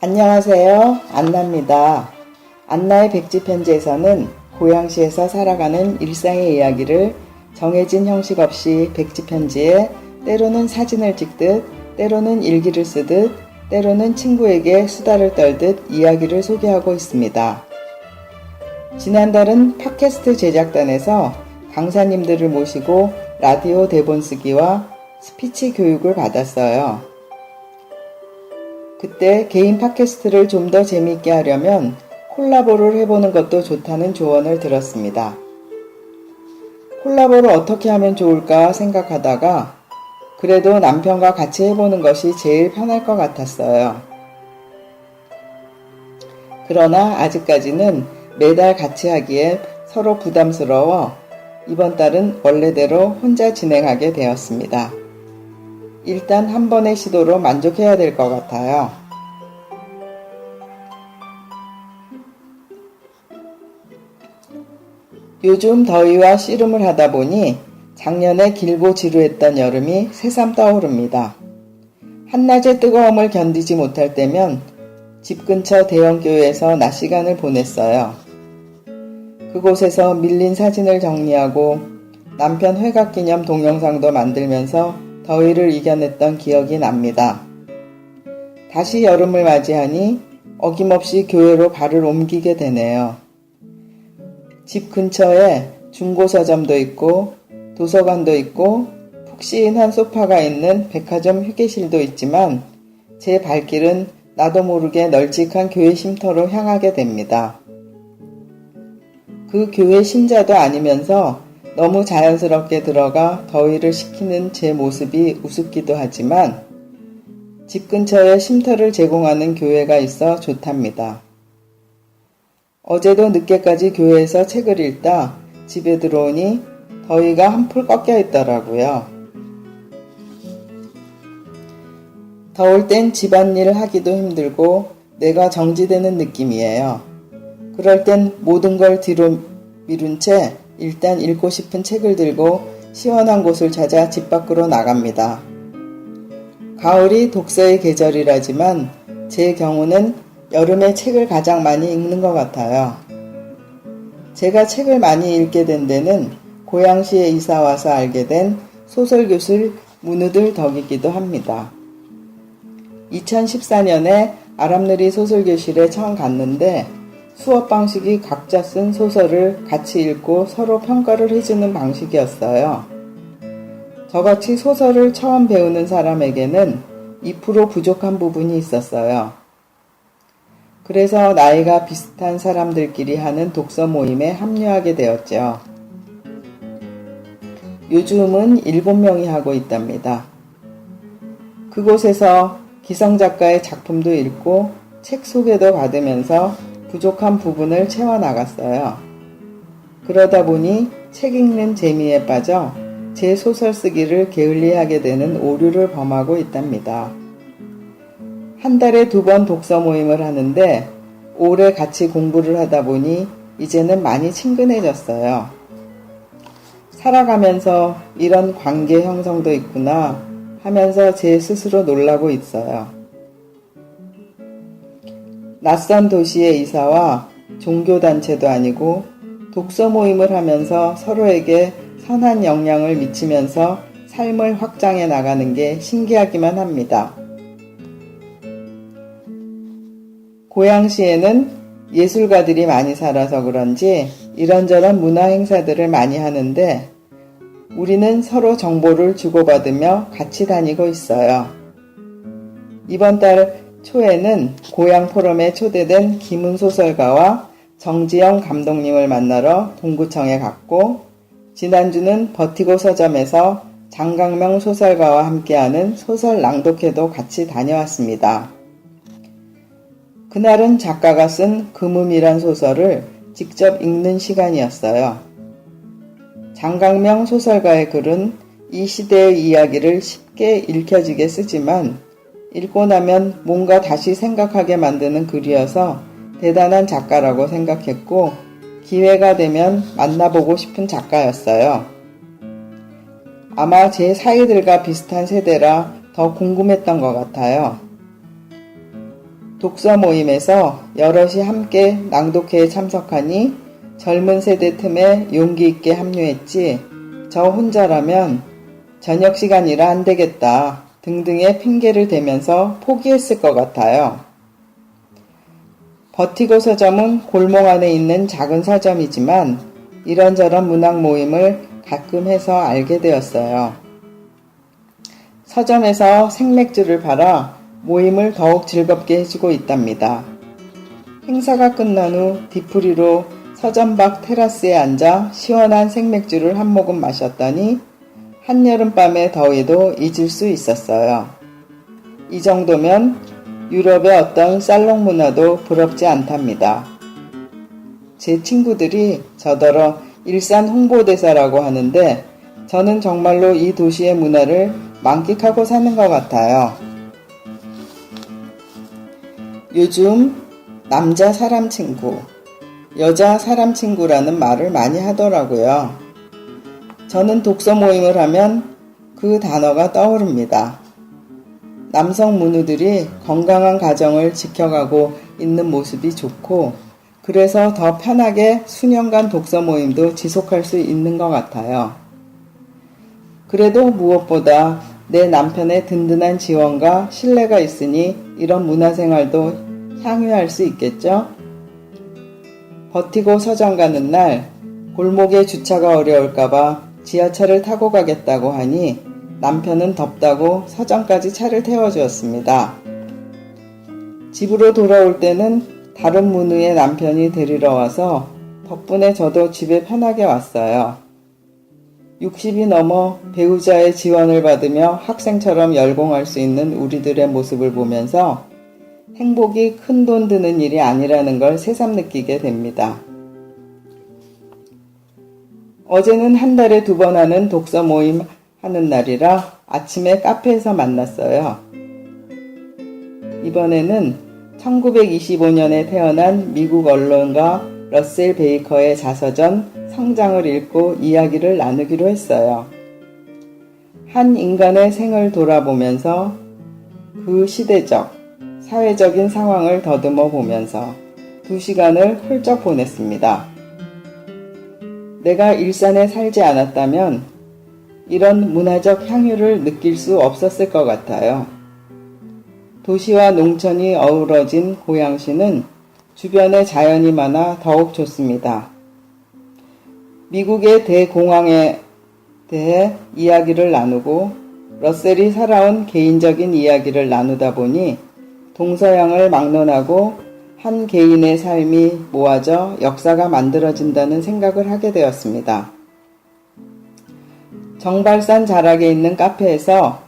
안녕하세요. 안나입니다. 안나의 백지편지에서는 고양시에서 살아가는 일상의 이야기를 정해진 형식 없이 백지편지에 때로는 사진을 찍듯, 때로는 일기를 쓰듯, 때로는 친구에게 수다를 떨듯 이야기를 소개하고 있습니다. 지난달은 팟캐스트 제작단에서 강사님들을 모시고 라디오 대본 쓰기와 스피치 교육을 받았어요. 그때 개인 팟캐스트를 좀 더 재미있게 하려면 콜라보를 해보는 것도 좋다는 조언을 들었습니다. 콜라보를 어떻게 하면 좋을까 생각하다가 그래도 남편과 같이 해보는 것이 제일 편할 것 같았어요. 그러나 아직까지는 매달 같이 하기에 서로 부담스러워 이번 달은 원래대로 혼자 진행하게 되었습니다. 일단 한 번의 시도로 만족해야 될 것 같아요. 요즘 더위와 씨름을 하다 보니 작년에 길고 지루했던 여름이 새삼 떠오릅니다. 한낮의 뜨거움을 견디지 못할 때면 집 근처 대형 교회에서 낮 시간을 보냈어요. 그곳에서 밀린 사진을 정리하고 남편 회갑기념 동영상도 만들면서 더위를 이겨냈던 기억이 납니다. 다시 여름을 맞이하니 어김없이 교회로 발을 옮기게 되네요. 집 근처에 중고서점도 있고 도서관도 있고 푹신한 소파가 있는 백화점 휴게실도 있지만 제 발길은 나도 모르게 널찍한 교회 쉼터로 향하게 됩니다. 그 교회 신자도 아니면서 너무 자연스럽게 들어가 더위를 식히는 제 모습이 우습기도 하지만 집 근처에 쉼터를 제공하는 교회가 있어 좋답니다. 어제도 늦게까지 교회에서 책을 읽다 집에 들어오니 더위가 한풀 꺾여 있더라고요. 더울 땐 집안일을 하기도 힘들고 내가 정지되는 느낌이에요. 그럴 땐 모든 걸 뒤로 미룬 채 일단 읽고 싶은 책을 들고 시원한 곳을 찾아 집 밖으로 나갑니다. 가을이 독서의 계절이라지만 제 경우는 여름에 책을 가장 많이 읽는 것 같아요. 제가 책을 많이 읽게 된 데는 고양시에 이사와서 알게 된 소설교실 문우들 덕이기도 합니다. 2014년에 아람느리 소설교실에 처음 갔는데 수업 방식이 각자 쓴 소설을 같이 읽고 서로 평가를 해주는 방식이었어요. 저같이 소설을 처음 배우는 사람에게는 2% 부족한 부분이 있었어요. 그래서 나이가 비슷한 사람들끼리 하는 독서 모임에 합류하게 되었죠. 요즘은 7명이 하고 있답니다. 그곳에서 기성작가의 작품도 읽고 책 소개도 받으면서 부족한 부분을 채워나갔어요. 그러다 보니 책 읽는 재미에 빠져 제 소설 쓰기를 게을리하게 되는 오류를 범하고 있답니다. 한 달에 2번 독서 모임을 하는데 오래 같이 공부를 하다 보니 이제는 많이 친근해졌어요. 살아가면서 이런 관계 형성도 있구나 하면서 제 스스로 놀라고 있어요. 낯선 도시에 이사와 종교단체도 아니고 독서 모임을 하면서 서로에게 선한 영향을 미치면서 삶을 확장해 나가는 게 신기하기만 합니다. 고양시에는 예술가들이 많이 살아서 그런지 이런저런 문화 행사들을 많이 하는데 우리는 서로 정보를 주고받으며 같이 다니고 있어요. 이번 달 초에는 고양 포럼에 초대된 김은 소설가와 정지영 감독님을 만나러 동구청에 갔고 지난주는 버티고 서점에서 장강명 소설가와 함께하는 소설 낭독회도 같이 다녀왔습니다. 그날은 작가가 쓴 금음이란 소설을 직접 읽는 시간이었어요. 장강명 소설가의 글은 이 시대의 이야기를 쉽게 읽혀지게 쓰지만 읽고 나면 뭔가 다시 생각하게 만드는 글이어서 대단한 작가라고 생각했고 기회가 되면 만나보고 싶은 작가였어요. 아마 제 사이들과 비슷한 세대라 더 궁금했던 것 같아요. 독서 모임에서 여럿이 함께 낭독회에 참석하니 젊은 세대 틈에 용기 있게 합류했지 저 혼자라면 저녁 시간이라 안 되겠다 등등의 핑계를 대면서 포기했을 것 같아요. 버티고 서점은 골목 안에 있는 작은 서점이지만 이런저런 문학 모임을 가끔 해서 알게 되었어요. 서점에서 생맥주를 팔아 모임을 더욱 즐겁게 해주고 있답니다. 행사가 끝난 후 뒤풀이로 서점 밖 테라스에 앉아 시원한 생맥주를 한 모금 마셨더니 한여름밤의 더위도 잊을 수 있었어요. 이 정도면 유럽의 어떤 살롱 문화도 부럽지 않답니다. 제 친구들이 저더러 일산 홍보대사라고 하는데 저는 정말로 이 도시의 문화를 만끽하고 사는 것 같아요. 요즘 남자 사람 친구, 여자 사람 친구라는 말을 많이 하더라고요. 저는 독서 모임을 하면 그 단어가 떠오릅니다. 남성 문우들이 건강한 가정을 지켜가고 있는 모습이 좋고 그래서 더 편하게 수년간 독서 모임도 지속할 수 있는 것 같아요. 그래도 무엇보다 내 남편의 든든한 지원과 신뢰가 있으니 이런 문화생활도 향유할 수 있겠죠? 버티고 서점 가는 날 골목에 주차가 어려울까봐 지하철을 타고 가겠다고 하니 남편은 덥다고 서점까지 차를 태워주었습니다. 집으로 돌아올 때는 다른 문우의 남편이 데리러 와서 덕분에 저도 집에 편하게 왔어요. 60이 넘어 배우자의 지원을 받으며 학생처럼 열공할 수 있는 우리들의 모습을 보면서 행복이 큰 돈 드는 일이 아니라는 걸 새삼 느끼게 됩니다. 어제는 한 달에 2번 하는 독서 모임 하는 날이라 아침에 카페에서 만났어요. 이번에는 1925년에 태어난 미국 언론가 러셀 베이커의 자서전 성장을 읽고 이야기를 나누기로 했어요. 한 인간의 생을 돌아보면서 그 시대적, 사회적인 상황을 더듬어 보면서 2시간을 훌쩍 보냈습니다. 내가 일산에 살지 않았다면 이런 문화적 향유를 느낄 수 없었을 것 같아요. 도시와 농촌이 어우러진 고양시는 주변에 자연이 많아 더욱 좋습니다. 미국의 대공황에 대해 이야기를 나누고 러셀이 살아온 개인적인 이야기를 나누다 보니 동서양을 막론하고 한 개인의 삶이 모아져 역사가 만들어진다는 생각을 하게 되었습니다. 정발산 자락에 있는 카페에서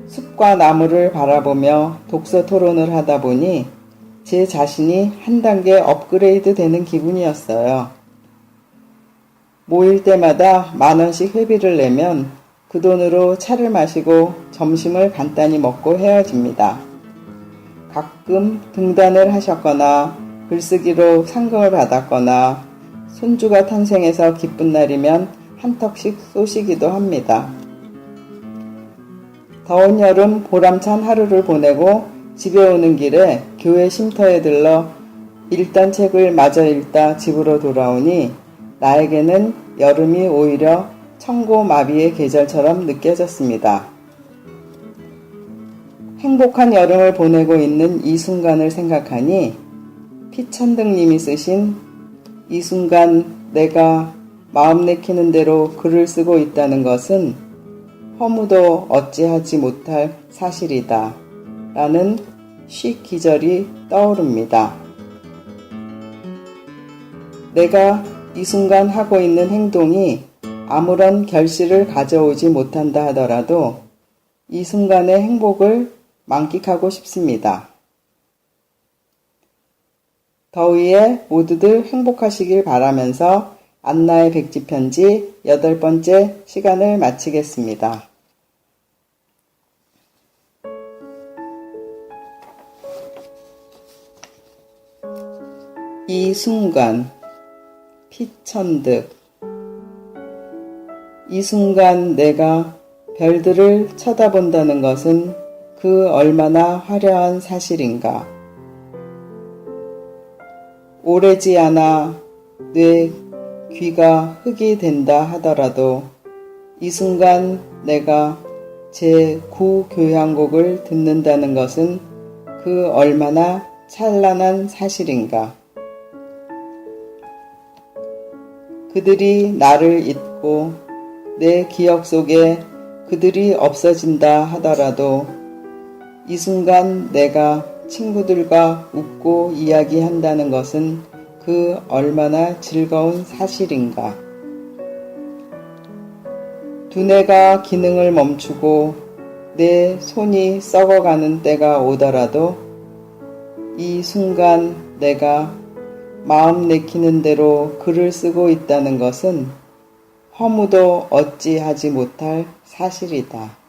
숲과 나무를 바라보며 독서 토론을 하다 보니 제 자신이 한 단계 업그레이드 되는 기분이었어요. 모일 때마다 10,000원씩 회비를 내면 그 돈으로 차를 마시고 점심을 간단히 먹고 헤어집니다. 가끔 등단을 하셨거나 글쓰기로 상금을 받았거나 손주가 탄생해서 기쁜 날이면 한턱씩 쏘시기도 합니다. 더운 여름 보람찬 하루를 보내고 집에 오는 길에 교회 쉼터에 들러 읽던 책을 마저 읽다 집으로 돌아오니 나에게는 여름이 오히려 청고마비의 계절처럼 느껴졌습니다. 행복한 여름을 보내고 있는 이 순간을 생각하니 피천득님이 쓰신 이 순간 내가 마음 내키는 대로 글을 쓰고 있다는 것은 허무도 어찌하지 못할 사실이다 라는 시 기절이 떠오릅니다. 내가 이 순간 하고 있는 행동이 아무런 결실을 가져오지 못한다 하더라도 이 순간의 행복을 만끽하고 싶습니다. 더위에 모두들 행복하시길 바라면서 안나의 백지편지 8번째 시간을 마치겠습니다. 이 순간 피천득 이 순간 내가 별들을 쳐다본다는 것은 그 얼마나 화려한 사실인가. 오래지 않아 뇌 귀가 흙이 된다 하더라도 이 순간 내가 제 구교향곡을 듣는다는 것은 그 얼마나 찬란한 사실인가. 그들이 나를 잊고 내 기억 속에 그들이 없어진다 하더라도 이 순간 내가 친구들과 웃고 이야기한다는 것은 그 얼마나 즐거운 사실인가. 두뇌가 기능을 멈추고 내 손이 썩어가는 때가 오더라도 이 순간 내가 마음 내키는 대로 글을 쓰고 있다는 것은 허무도 어찌하지 못할 사실이다.